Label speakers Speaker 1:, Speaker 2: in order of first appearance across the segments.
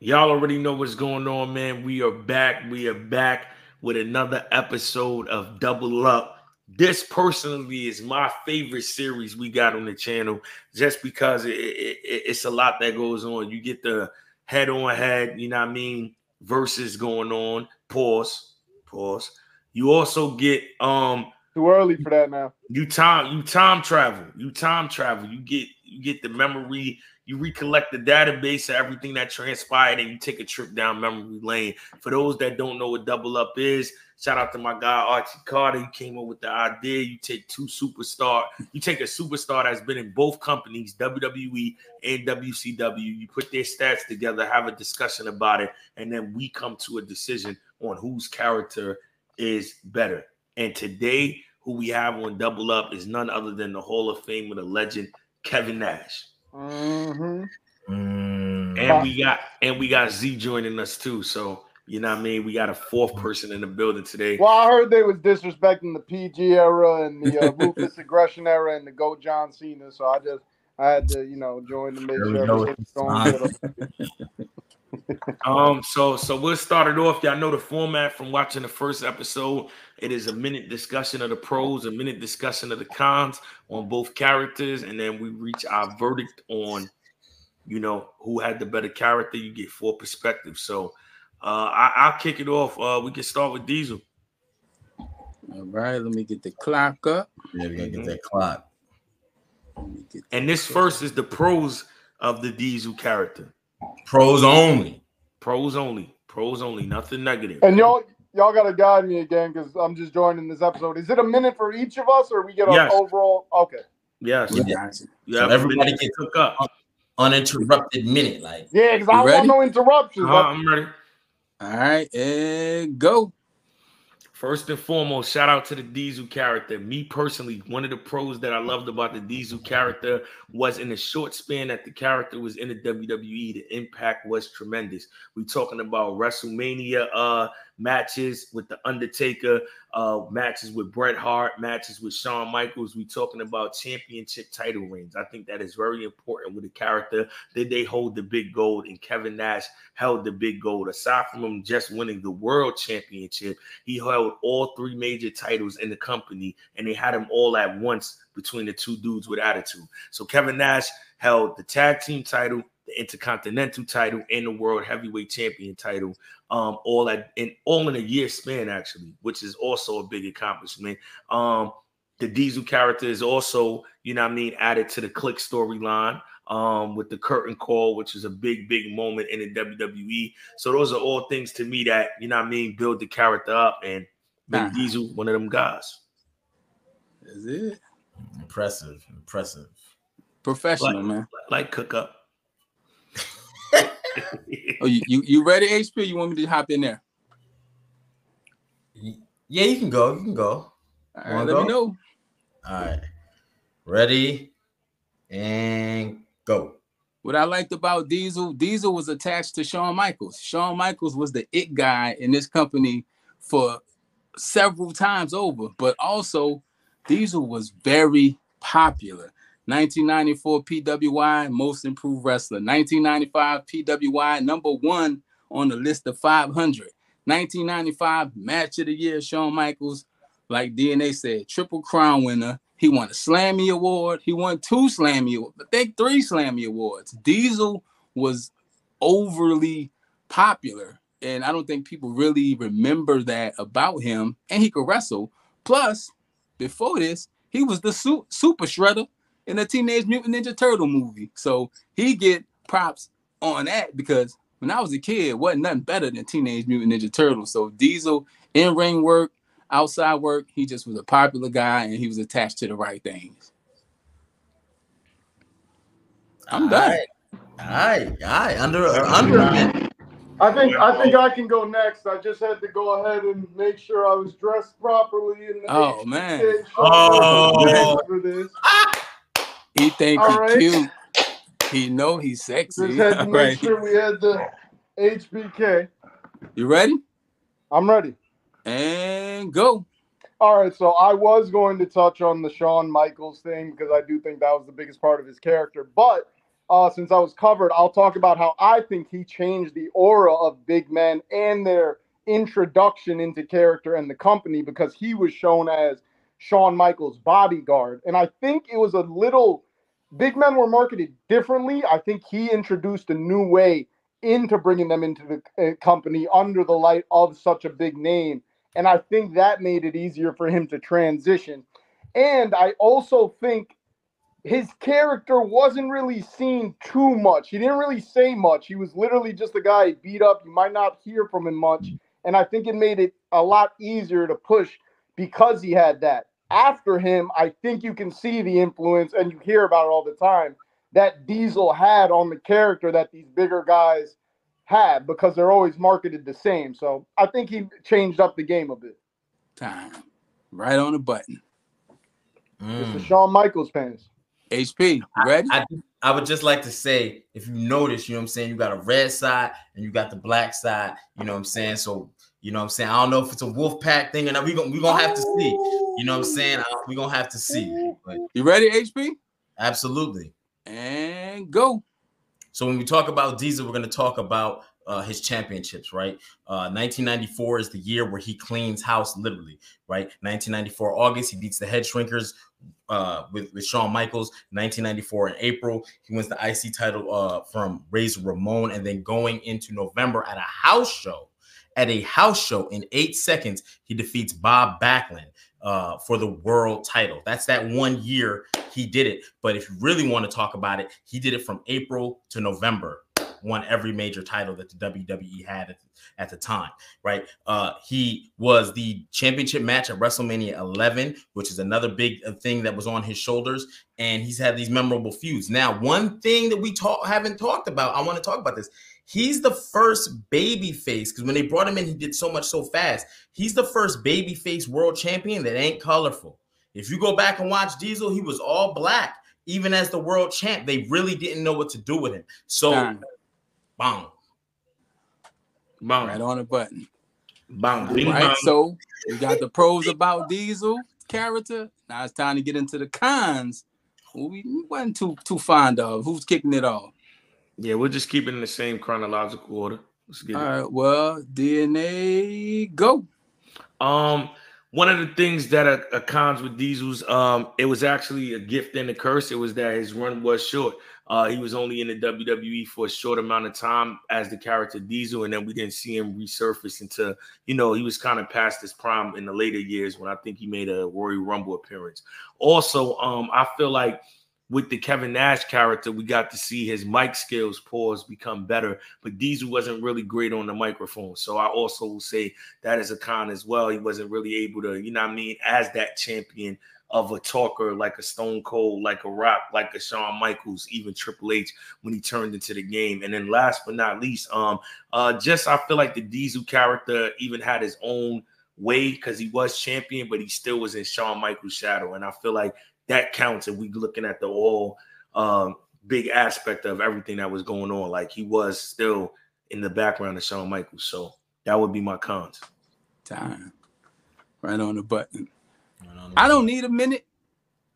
Speaker 1: Y'all already know what's going on, man. We are back. We are back with another episode of Double Up. This personally is my favorite series we got on the channel just because it's a lot that goes on. You get the head on head, you know what I mean, versus going on. Pause. Pause. You also get
Speaker 2: Too early for that now.
Speaker 1: you time travel. You get the memory. You recollect the database of everything that transpired, and you take a trip down memory lane. For those that don't know what Double Up is, shout out to my guy Archie Carter. He came up with the idea. You take you take a superstar that's been in both companies, WWE and WCW. You put their stats together, have a discussion about it, and then we come to a decision on whose character is better. And today, who we have on Double Up is none other than the Hall of Fame of the legend, Kevin Nash.
Speaker 2: Mm-hmm.
Speaker 1: And we got Z joining us too. So you know what I mean? We got a fourth person in the building today.
Speaker 2: Well, I heard they was disrespecting the PG era and the ruthless aggression era and the GOAT John Cena. So I had to, join to make sure everything's going good.
Speaker 1: So we'll start it off. Y'all know the format from watching the first episode. It is a minute discussion of the pros, a minute discussion of the cons on both characters, and then we reach our verdict on, who had the better character. You get four perspectives. So I'll kick it off. We can start with Diesel.
Speaker 3: All right, let me get the clock up.
Speaker 4: Yeah, we gotta get that clock.
Speaker 1: And this first is the pros of the Diesel character.
Speaker 4: Pros only.
Speaker 1: Pros only. Pros only. Nothing negative.
Speaker 2: And y'all gotta guide me again because I'm just joining this episode. Is it a minute for each of us, or we get an overall? Okay.
Speaker 1: Yes.
Speaker 4: Yeah. So everybody gets hook up. Uninterrupted minute, like.
Speaker 2: Yeah, because I don't want no interruptions.
Speaker 1: I'm ready.
Speaker 3: All right, and go.
Speaker 1: First and foremost, shout out to the Diesel character. Me personally, one of the pros that I loved about the Diesel character was in the short span that the character was in the WWE, the impact was tremendous. We talking about WrestleMania matches with The Undertaker, matches with Bret Hart, matches with Shawn Michaels. We talking about championship title reigns. I think that is very important with a character. Did they hold the big gold? And Kevin Nash held the big gold. Aside from him just winning the world championship, he held all three major titles in the company, and they had them all at once between the two dudes with attitude. So Kevin Nash held the tag team title, the Intercontinental title, and the World Heavyweight Champion title, all in a year span, actually, which is also a big accomplishment. The Diesel character is also, added to the Click storyline with the curtain call, which is a big, big moment in the WWE. So those are all things to me that, build the character up and make Diesel one of them guys.
Speaker 3: Is it?
Speaker 4: Impressive.
Speaker 3: Professional, man.
Speaker 1: Like cook up.
Speaker 3: Oh, you ready, HP? You want me to hop in there?
Speaker 4: Yeah, you can go.
Speaker 3: All right, let me know.
Speaker 4: All right. Ready and go.
Speaker 3: What I liked about Diesel was attached to Shawn Michaels. Shawn Michaels was the it guy in this company for several times over, but also Diesel was very popular. 1994 PWI Most Improved Wrestler. 1995 PWI #1 on the list of 500. 1995 Match of the Year Shawn Michaels, like DNA said, Triple Crown winner. He won a Slammy Award. He won 2 Slammy Awards. I think 3 Slammy Awards. Diesel was overly popular, and I don't think people really remember that about him. And he could wrestle. Plus, before this, he was the super shredder in the Teenage Mutant Ninja Turtle movie. So he get props on that because when I was a kid, it wasn't nothing better than Teenage Mutant Ninja Turtles. So Diesel, in-ring work, outside work, he just was a popular guy and he was attached to the right things. I'm done.
Speaker 4: All right. Under a minute.
Speaker 2: I think I can go next. I just had to go ahead and make sure I was dressed properly.
Speaker 3: Man.
Speaker 2: For this.
Speaker 3: He think he's cute. He know he's sexy.
Speaker 2: Just had to make sure we had the HBK.
Speaker 3: You ready?
Speaker 2: I'm ready.
Speaker 3: And go.
Speaker 2: All right, so I was going to touch on the Shawn Michaels thing because I do think that was the biggest part of his character. But since I was covered, I'll talk about how I think he changed the aura of big men and their introduction into character and the company, because he was shown as Shawn Michaels' bodyguard. And I think it was a little, big men were marketed differently. I think he introduced a new way into bringing them into the company under the light of such a big name. And I think that made it easier for him to transition. And I also think his character wasn't really seen too much. He didn't really say much. He was literally just a guy beat up. You might not hear from him much. And I think it made it a lot easier to push because he had that. After him, I think you can see the influence, and you hear about it all the time, that Diesel had on the character that these bigger guys have, because they're always marketed the same. So I think he changed up the game a bit.
Speaker 3: Time. Right on the button.
Speaker 2: It's the Shawn Michaels fans.
Speaker 3: HP, you ready?
Speaker 4: I would just like to say, if you notice, you know what I'm saying, you got a red side and you got the black side, you know what I'm saying? So, you know what I'm saying? I don't know if it's a wolf pack thing or not. We're gonna have to see. You know what I'm saying? We're gonna have to see. But
Speaker 3: you ready, HP?
Speaker 4: Absolutely.
Speaker 3: And go.
Speaker 4: So when we talk about Diesel, we're gonna talk about his championships, right? 1994 is the year where he cleans house, literally, right? 1994 August, he beats the Head Shrinkers with Shawn Michaels. 1994 in April, he wins the IC title from Razor Ramon, and then going into November at a house show in 8 seconds, he defeats Bob Backlund for the world title. That's that 1 year he did it. But if you really want to talk about it, he did it from April to November. Won every major title that the WWE had at the time, right? He was the championship match at WrestleMania 11, which is another big thing that was on his shoulders. And he's had these memorable feuds. Now, one thing that we haven't talked about, I want to talk about this. He's the first baby face, because when they brought him in, he did so much so fast. He's the first baby face world champion that ain't colorful. If you go back and watch Diesel, he was all black. Even as the world champ, they really didn't know what to do with him. So, bang.
Speaker 3: Bang. Right on the button.
Speaker 1: Bang.
Speaker 3: Right, so we got the pros about Diesel character. Now it's time to get into the cons, who we wasn't too fond of. Who's kicking it off?
Speaker 1: Yeah, we'll just keep it in the same chronological order. Let's get it.
Speaker 3: All right, well, DNA, go.
Speaker 1: One of the things that are cons with Diesel's, it was actually a gift and a curse. It was that his run was short. He was only in the WWE for a short amount of time as the character Diesel, and then we didn't see him resurface until, he was kind of past his prime in the later years when I think he made a Royal Rumble appearance. Also, I feel like with the Kevin Nash character, we got to see his mic skills become better, but Diesel wasn't really great on the microphone. So I also will say that is a con as well. He wasn't really able to, as that champion of a talker, like a Stone Cold, like a Rock, like a Shawn Michaels, even Triple H when he turned into the game. And then last but not least, I feel like the Diesel character even had his own way because he was champion, but he still was in Shawn Michaels' shadow. And I feel like that counts if we looking at the all big aspect of everything that was going on. Like he was still in the background of Shawn Michaels. So that would be my cons.
Speaker 3: Time. Right on the button. I don't need a minute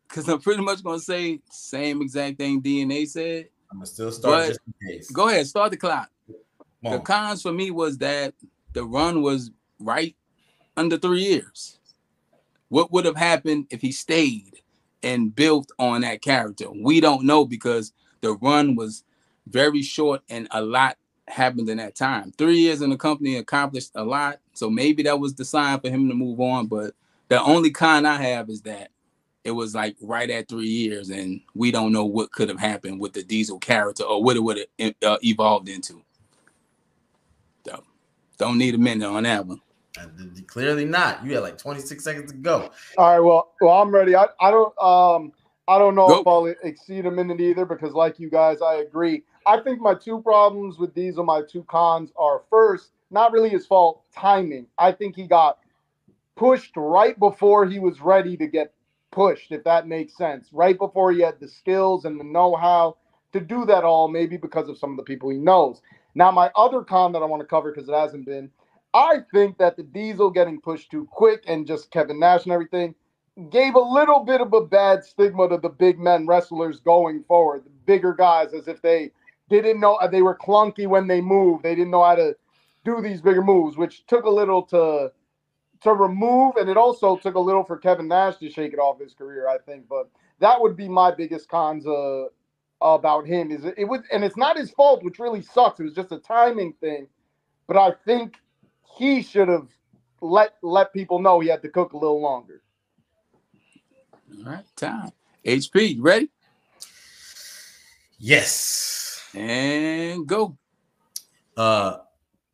Speaker 3: because I'm pretty much going to say same exact thing DNA said.
Speaker 4: I'm going to still start just in case.
Speaker 3: Go ahead. Start the clock. The cons for me was that the run was right under 3 years. What would have happened if he stayed and built on that character? We don't know because the run was very short and a lot happened in that time. 3 years in the company accomplished a lot. So maybe that was the sign for him to move on. But the only con I have is that it was like right at 3 years and we don't know what could have happened with the Diesel character or what it would have evolved into. So don't need a minute on that one.
Speaker 4: Clearly not. You had like 26 seconds to go.
Speaker 2: All right, well, I'm ready. I don't know if I'll exceed a minute either because, like you guys, I agree. I think my two problems with Diesel, my two cons are first, not really his fault, timing. I think he got pushed right before he was ready to get pushed, if that makes sense. Right before he had the skills and the know-how to do that all, maybe because of some of the people he knows. Now, my other con that I want to cover because it hasn't been, I think that the Diesel getting pushed too quick and just Kevin Nash and everything gave a little bit of a bad stigma to the big men wrestlers going forward. bigger guys as if they didn't know, they were clunky when they moved. They didn't know how to do these bigger moves, which took a little to remove, and it also took a little for Kevin Nash to shake it off his career, I think. But that would be my biggest cons about him. Is it was, and it's not his fault, which really sucks. It was just a timing thing. But I think he should have let people know he had to cook a little longer.
Speaker 3: All right, time. HP, you ready?
Speaker 4: Yes.
Speaker 3: And go.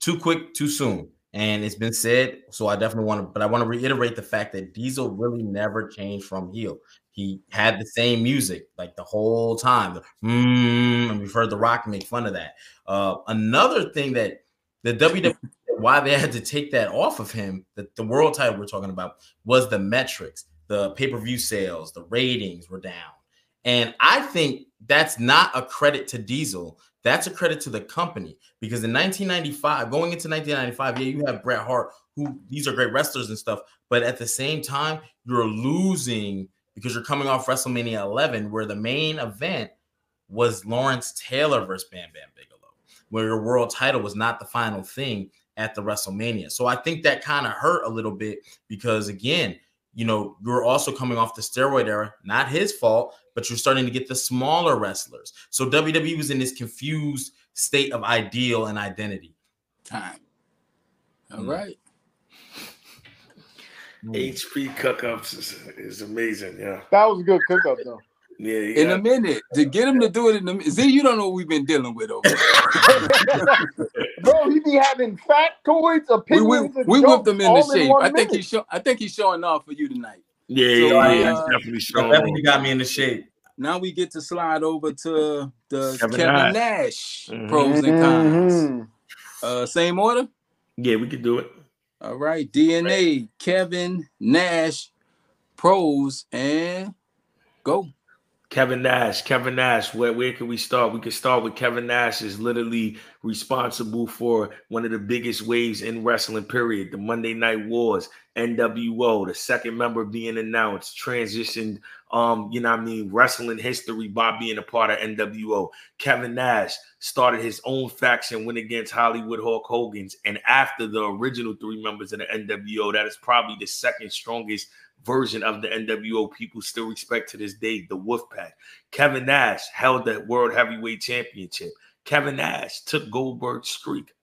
Speaker 4: Too quick, too soon. And it's been said, so I definitely want to, but I want to reiterate the fact that Diesel really never changed from heel. He had the same music like the whole time. And we've heard The Rock make fun of that. Another thing that the WWE, why they had to take that off of him, the world title we're talking about, was the metrics. The pay-per-view sales, the ratings were down. And I think that's not a credit to Diesel. That's a credit to the company, because in 1995, going into 1995, yeah, you have Bret Hart, who these are great wrestlers and stuff, but at the same time, you're losing because you're coming off WrestleMania 11, where the main event was Lawrence Taylor versus Bam Bam Bigelow, where your world title was not the final thing at the WrestleMania. So I think that kind of hurt a little bit because, again, you know, you're also coming off the steroid era, not his fault, but you're starting to get the smaller wrestlers. So WWE was in this confused state of ideal and identity.
Speaker 3: Time. All right.
Speaker 1: HP cook-ups is amazing. Yeah.
Speaker 2: That was a good cook-up, though.
Speaker 1: Yeah.
Speaker 3: In a minute. To get him to do it in a minute. Z, you don't know what we've been dealing with over there.
Speaker 2: Bro, he be having factoids, opinions,
Speaker 3: we whipped him into shape.
Speaker 2: I
Speaker 3: think he's showing off for you tonight.
Speaker 1: Yeah,
Speaker 3: So,
Speaker 1: he's definitely showing.
Speaker 4: Definitely got me into shape.
Speaker 3: Now we get to slide over to the
Speaker 1: Kevin
Speaker 3: Nash pros and cons. Same order?
Speaker 1: Yeah, we could do it.
Speaker 3: All right. DNA, Kevin Nash, pros, and go.
Speaker 1: Kevin Nash. Where can we start? We can start with Kevin Nash is literally responsible for one of the biggest waves in wrestling, period. The Monday Night Wars, NWO, the second member being announced, transitioned, wrestling history by being a part of NWO. Kevin Nash started his own faction, went against Hollywood Hulk Hogan's, and after the original three members of the NWO, that is probably the second strongest version of the NWO people still respect to this day, the Wolfpack. Kevin Nash held the World Heavyweight Championship. Kevin Nash took Goldberg's streak.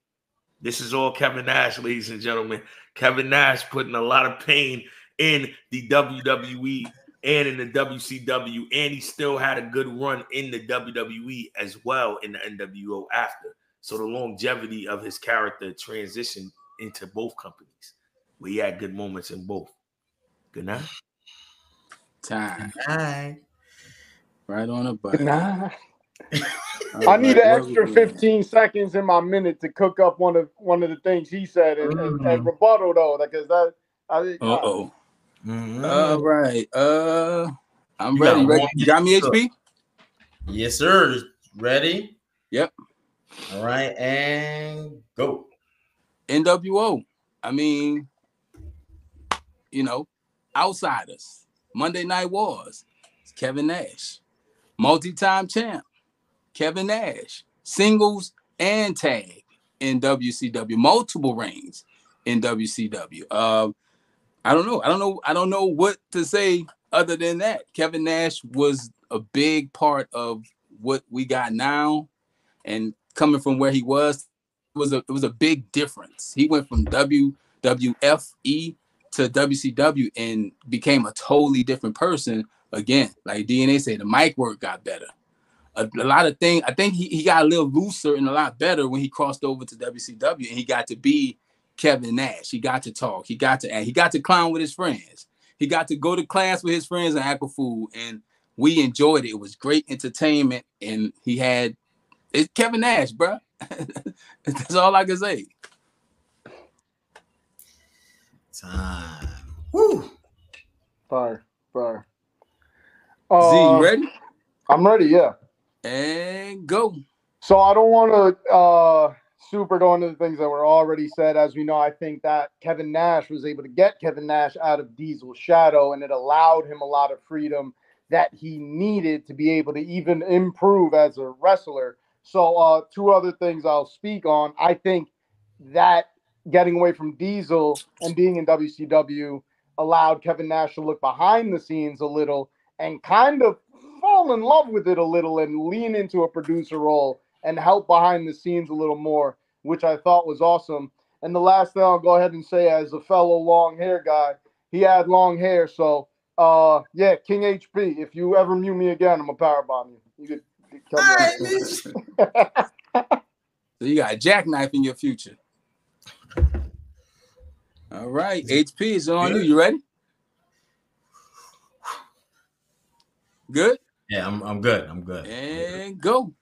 Speaker 1: This is all Kevin Nash, ladies and gentlemen. Kevin Nash putting a lot of pain in the WWE and in the WCW, and he still had a good run in the WWE as well in the NWO after. So the longevity of his character transitioned into both companies, where he had good moments in both. Good night.
Speaker 3: Time.
Speaker 4: Good night.
Speaker 3: Right on the button.
Speaker 2: Nah. I need an extra 15 seconds in my minute to cook up one of the things he said and rebuttal though, because
Speaker 3: All right. I'm ready. You got me, HP?
Speaker 4: Yes, sir. Ready?
Speaker 3: Yep.
Speaker 4: All right, and go.
Speaker 3: NWO. I mean, outsiders. Monday Night Wars. It's Kevin Nash. Multi-time champ. Kevin Nash. Singles and tag in WCW. Multiple reigns in WCW. I don't know what to say other than that. Kevin Nash was a big part of what we got now, and coming from where he was, it was a big difference. He went from WWFE to WCW and became a totally different person. Again, like DNA said, the mic work got better. A lot of things. I think he got a little looser and a lot better when he crossed over to WCW, and he got to be Kevin Nash. He got to talk. He got to act. He got to clown with his friends. He got to go to class with his friends and act a fool, and we enjoyed it. It was great entertainment, and it's Kevin Nash, bro. That's all I can say.
Speaker 4: Time. Woo.
Speaker 2: Fire.
Speaker 3: Z, you ready?
Speaker 2: I'm ready, yeah.
Speaker 3: And go.
Speaker 2: So I don't want to super go into the things that were already said. As we know, I think that Kevin Nash was able to get Kevin Nash out of Diesel's shadow, and it allowed him a lot of freedom that he needed to be able to even improve as a wrestler. So two other things I'll speak on. I think that getting away from Diesel and being in WCW allowed Kevin Nash to look behind the scenes a little and kind of fall in love with it a little and lean into a producer role and help behind the scenes a little more, which I thought was awesome. And the last thing I'll go ahead and say, as a fellow long hair guy, he had long hair. So, yeah, King HP, if you ever mute me again, I'm going to powerbomb you. You could
Speaker 3: So you got a jackknife in your future. All right, HP is on you. You ready? Good?
Speaker 4: Yeah, I'm good. I'm good.
Speaker 3: And go.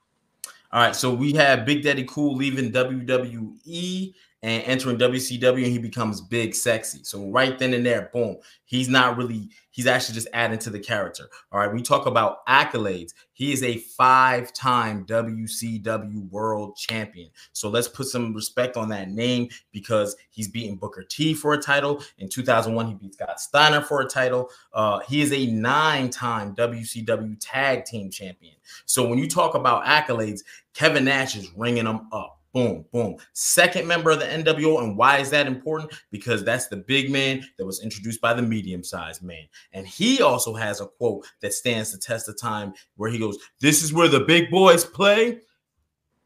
Speaker 4: All right, so we have Big Daddy Cool leaving WWE and entering WCW, and he becomes Big Sexy. So right then and there, boom, he's actually just adding to the character. All right, we talk about accolades. He is a 5-time WCW World Champion. So let's put some respect on that name because he's beaten Booker T for a title. In 2001, he beat Scott Steiner for a title. He is a 9-time WCW Tag Team Champion. So when you talk about accolades, Kevin Nash is ringing them up. Boom, boom. Second member of the NWO. And why is that important? Because that's the big man that was introduced by the medium-sized man. And he also has a quote that stands the test of time where he goes, "This is where the big boys play."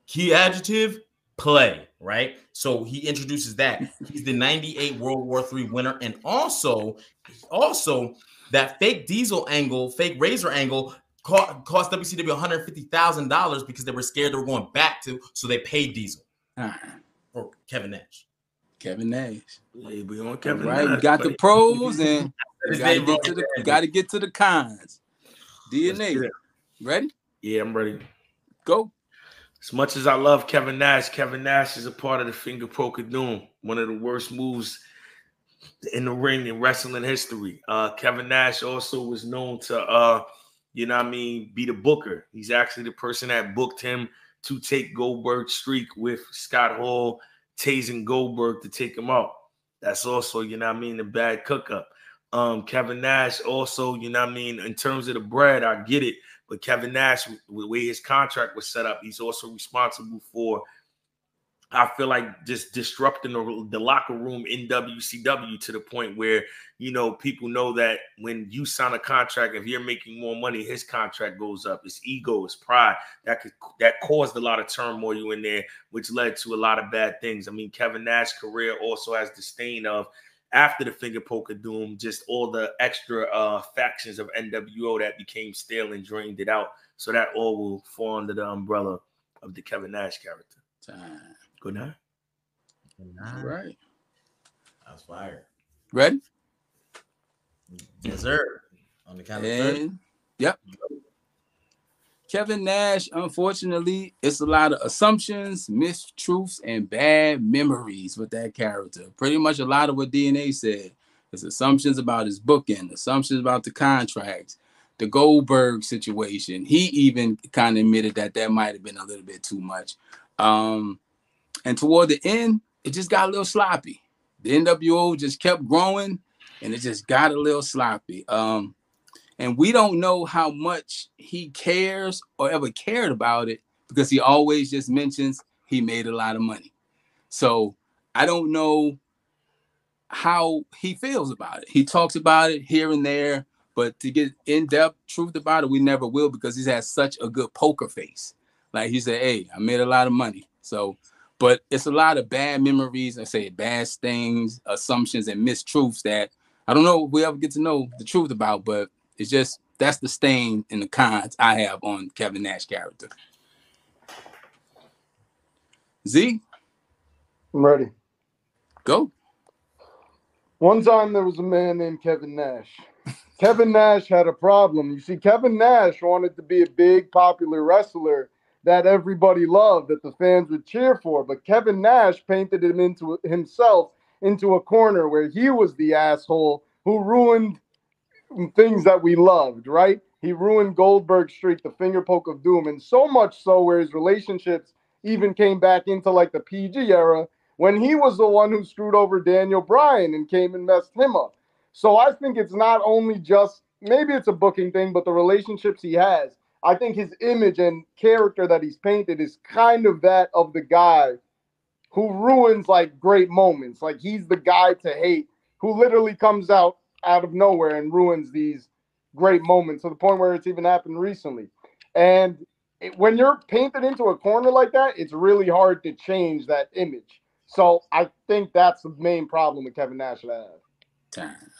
Speaker 4: Key adjective, play, right? So he introduces that. He's the 98 World War III winner. And also that fake Diesel angle, fake Razor angle, cost WCW $150,000 because they were scared they were going back to, so they paid Diesel for Kevin Nash.
Speaker 3: Kevin Nash.
Speaker 1: Yeah, we on Kevin
Speaker 3: Nash.
Speaker 1: We
Speaker 3: got the pros and got to get to the cons. DNA. Ready?
Speaker 1: Yeah, I'm ready.
Speaker 3: Go.
Speaker 1: As much as I love Kevin Nash is a part of the finger poke of doom. One of the worst moves in the ring in wrestling history. Kevin Nash also was known to be the booker. He's actually the person that booked him to take Goldberg's streak with Scott Hall tasing Goldberg to take him out. That's also, the bad cook up. Kevin Nash also, in terms of the bread, I get it. But Kevin Nash, the way his contract was set up, he's also responsible for, I feel like, just disrupting the locker room in WCW to the point where, people know that when you sign a contract, if you're making more money, his contract goes up. His ego, his pride, that caused a lot of turmoil in there, which led to a lot of bad things. I mean, Kevin Nash's career also has the stain of, after the finger poke of doom, just all the extra factions of NWO that became stale and drained it out. So that all will fall under the umbrella of the Kevin Nash character. Good night.
Speaker 3: All right.
Speaker 4: That's fire.
Speaker 3: Ready?
Speaker 4: Yes, sir. On the count of 3.
Speaker 3: Yep. Kevin Nash, unfortunately, it's a lot of assumptions, mistruths, and bad memories with that character. Pretty much a lot of what DNA said. It's assumptions about his booking, assumptions about the contracts, the Goldberg situation. He even kind of admitted that might have been a little bit too much. And toward the end, it just got a little sloppy. The NWO just kept growing, and it just got a little sloppy. And we don't know how much he cares or ever cared about it because he always just mentions he made a lot of money. So I don't know how he feels about it. He talks about it here and there, but to get in-depth truth about it, we never will because he has such a good poker face. Like he said, "Hey, I made a lot of money." So, but it's a lot of bad memories, bad things, assumptions, and mistruths that I don't know if we ever get to know the truth about, but it's just, that's the stain and the cons I have on Kevin Nash character. Z?
Speaker 2: I'm ready.
Speaker 3: Go.
Speaker 2: One time there was a man named Kevin Nash. Kevin Nash had a problem. You see, Kevin Nash wanted to be a big, popular wrestler that everybody loved, that the fans would cheer for. But Kevin Nash painted himself into a corner where he was the asshole who ruined things that we loved, right? He ruined Goldberg's streak, the finger poke of doom, and so much so where his relationships even came back into like the PG era when he was the one who screwed over Daniel Bryan and came and messed him up. So I think it's not only just maybe it's a booking thing, but the relationships he has, I think his image and character that he's painted is kind of that of the guy who ruins like great moments. Like he's the guy to hate who literally comes out of nowhere and ruins these great moments to the point where it's even happened recently. And when you're painted into a corner like that, it's really hard to change that image. So I think that's the main problem with Kevin Nash that I have.
Speaker 3: Time.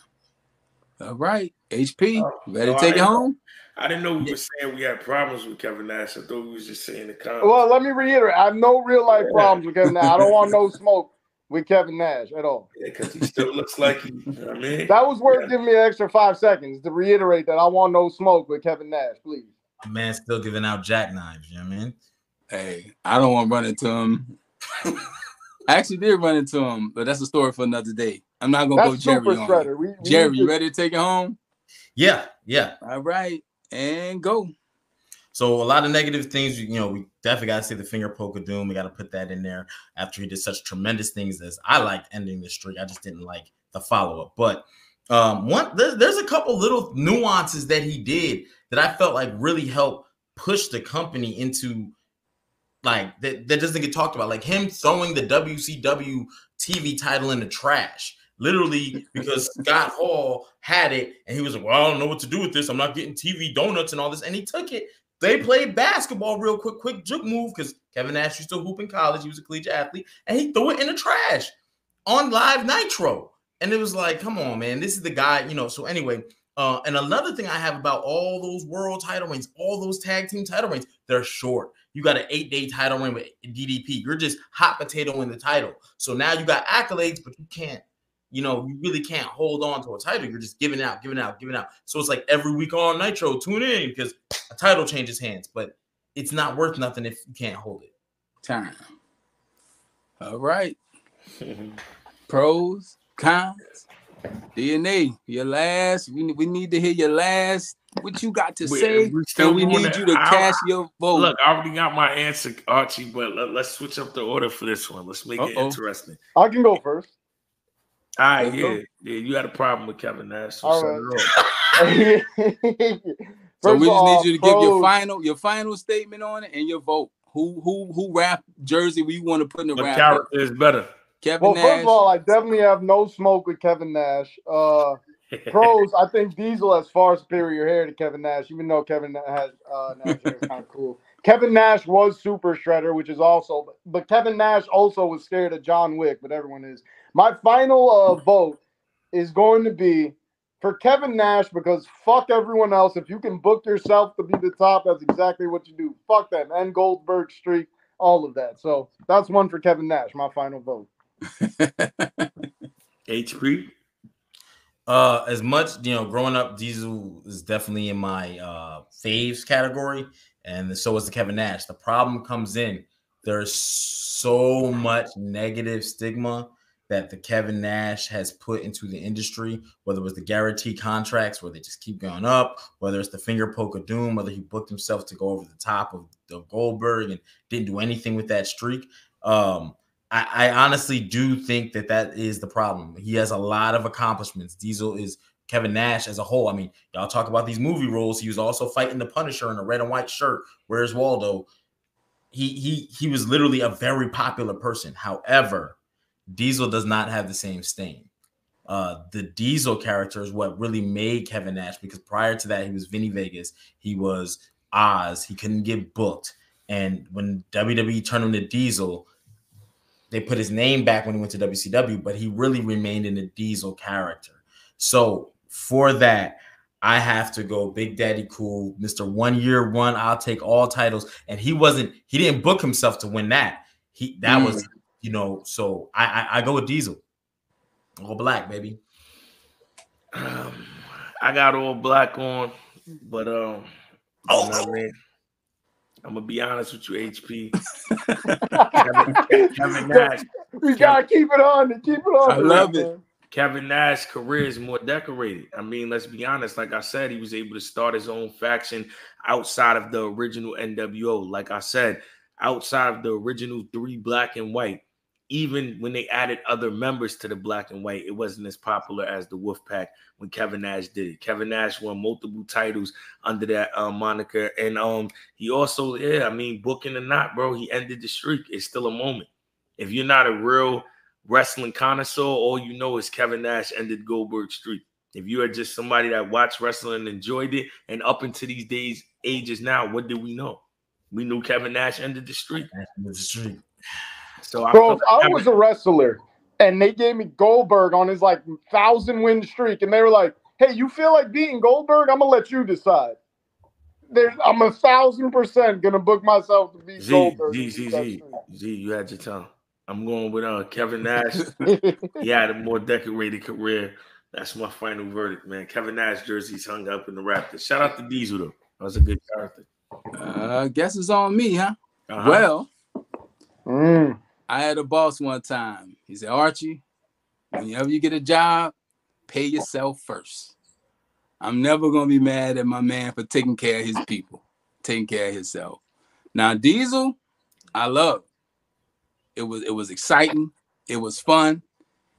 Speaker 3: All right, HP, ready
Speaker 1: No,
Speaker 3: to take it home?
Speaker 1: I didn't know we were saying we had problems with Kevin Nash. I thought we was just saying the comments.
Speaker 2: Well, let me reiterate. I have no real life problems with Kevin Nash. I don't want no smoke with Kevin Nash at all.
Speaker 1: Yeah, because he still looks like he, I mean.
Speaker 2: That was worth giving me an extra 5 seconds to reiterate that I want no smoke with Kevin Nash, please.
Speaker 4: A man still giving out jackknives, you know what I mean?
Speaker 3: Hey, I don't want to run into him. I actually did run into him, but that's a story for another day. I'm not going to go Jerry on it. Jerry, you ready to take it home?
Speaker 4: Yeah.
Speaker 3: All right, and go.
Speaker 4: So a lot of negative things, we definitely got to say the finger poke of doom. We got to put that in there after he did such tremendous things as I liked ending the streak. I just didn't like the follow-up. But there's a couple little nuances that he did that I felt like really helped push the company into like that doesn't get talked about, like him throwing the WCW TV title in the trash, literally because Scott Hall had it and he was like, well, I don't know what to do with this. I'm not getting TV donuts and all this. And he took it. They played basketball real quick juke move because Kevin Nash used to hoop in college. He was a collegiate athlete and he threw it in the trash on Live Nitro. And it was like, come on, man, this is the guy, So anyway, and another thing I have about all those world title reigns, all those tag team title reigns, they're short. You got an 8-day title reign with DDP. You're just hot potato in the title. So now you got accolades, but you can't, you really can't hold on to a title. You're just giving out. So it's like every week on Nitro, tune in because a title changes hands, but it's not worth nothing if you can't hold it.
Speaker 3: Time. All right. Pros, cons, DNA. Your last. We need to hear your last. What you got to say? And we need you to cast your vote.
Speaker 1: Look, I already got my answer, Archie, but let's switch up the order for this one. Let's make it interesting.
Speaker 2: I can go first.
Speaker 1: All right, yeah. You had a problem with Kevin Nash. So
Speaker 2: all right.
Speaker 3: So we just need you to give your final statement on it and your vote. Who rap jersey we want to put in the rap?
Speaker 1: Character is better.
Speaker 3: Kevin Nash.
Speaker 2: First of all, I definitely have no smoke with Kevin Nash. Pros, I think Diesel has far superior hair to Kevin Nash, even though Kevin has Nash hair is kind of cool. Kevin Nash was Super Shredder, which is also, but Kevin Nash also was scared of John Wick, but everyone is. My final vote is going to be for Kevin Nash because fuck everyone else. If you can book yourself to be the top, that's exactly what you do. Fuck them. And Goldberg streak, all of that. So that's one for Kevin Nash, my final vote.
Speaker 1: HP.
Speaker 4: As much, growing up, Diesel is definitely in my faves category, and so is the Kevin Nash. The problem comes in, there's so much negative stigma that the Kevin Nash has put into the industry, whether it was the guarantee contracts where they just keep going up, whether it's the finger poke of doom, whether he booked himself to go over the top of Goldberg and didn't do anything with that streak. I honestly do think that is the problem. He has a lot of accomplishments. Diesel is Kevin Nash as a whole. I mean, y'all talk about these movie roles. He was also fighting the Punisher in a red and white shirt. Where's Waldo? He was literally a very popular person. However, Diesel does not have the same stain. The Diesel character is what really made Kevin Nash, because prior to that, he was Vinny Vegas. He was Oz. He couldn't get booked. And when WWE turned him to Diesel, they put his name back when he went to WCW, but he really remained in the Diesel character. So for that, I have to go Big Daddy Cool, Mr. 1 year run. I'll take all titles. And he didn't book himself to win that. That was, so I go with Diesel. All black, baby.
Speaker 1: I got all black on, but man. I'm gonna be honest with you, HP. Kevin Nash.
Speaker 2: We gotta keep it on. Keep it on.
Speaker 3: I love it.
Speaker 1: Kevin Nash's career is more decorated. I mean, let's be honest. Like I said, he was able to start his own faction outside of the original NWO. Like I said, outside of the original 3 black and white. even when they added other members to the Black and White, it wasn't as popular as the Wolfpack when Kevin Nash did it. Kevin Nash won multiple titles under that moniker. And he also, booking or not, bro, he ended the streak. It's still a moment. If you're not a real wrestling connoisseur, all you know is Kevin Nash ended Goldberg's streak. If you are just somebody that watched wrestling and enjoyed it, and up into these ages now, what did we know? We knew Kevin Nash ended the streak. So
Speaker 2: bro, if I was a wrestler and they gave me Goldberg on his 1,000-win streak, and they were like, "Hey, you feel like beating Goldberg? I'm gonna let you decide." I'm 1,000% gonna book myself to beat Goldberg.
Speaker 1: Z, you had your time. I'm going with Kevin Nash. He had a more decorated career. That's my final verdict, man. Kevin Nash jerseys hung up in the Raptors. Shout out to Diesel though. That was a good character.
Speaker 3: Guess it's on me, huh?
Speaker 1: Uh-huh.
Speaker 3: Well, I had a boss one time. He said, "Archie, whenever you get a job, pay yourself first." I'm never gonna be mad at my man for taking care of his people, taking care of himself. Now, Diesel, I love. It was exciting. It was fun.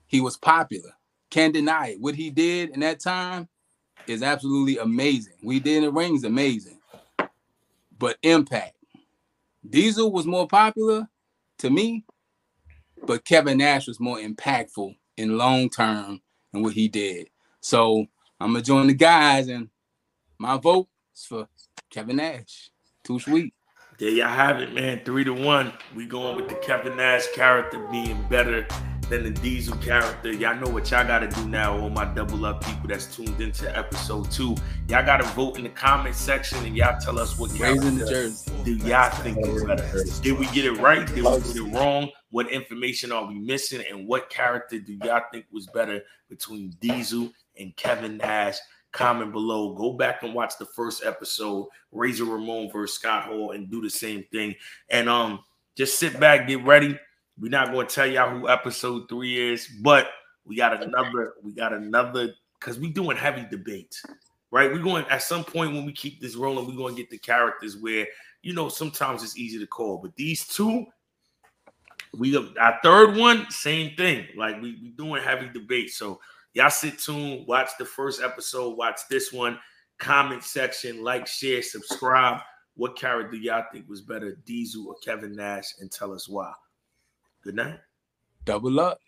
Speaker 3: He was popular. Can't deny it. What he did in that time is absolutely amazing. What he did in the ring is amazing. But impact. Diesel was more popular to me, but Kevin Nash was more impactful in long term in what he did. So I'm gonna join the guys, and my vote is for Kevin Nash. Too sweet.
Speaker 1: There y'all have it, man. 3-1. We going with the Kevin Nash character being better than the Diesel character. Y'all know what y'all got to do now, all my Double Up people that's tuned into episode 2. Y'all got to vote in the comment section, and y'all tell us what character do y'all think is better. Did we get it right? Did we get it wrong? What information are we missing? And what character do y'all think was better between Diesel and Kevin Nash? Comment below. Go back and watch the first episode, Razor Ramon versus Scott Hall, and do the same thing. And just sit back, get ready. We're not going to tell y'all who episode 3 is, but we got another, because we're doing heavy debates, right? We're going, at some point when we keep this rolling, we're going to get the characters where, sometimes it's easy to call. But these two, our third one, same thing. Like, we doing heavy debates. So y'all sit tuned, watch the first episode, watch this one, comment section, like, share, subscribe. What character y'all think was better, Diesel or Kevin Nash, and tell us why. Good night.
Speaker 3: Double up.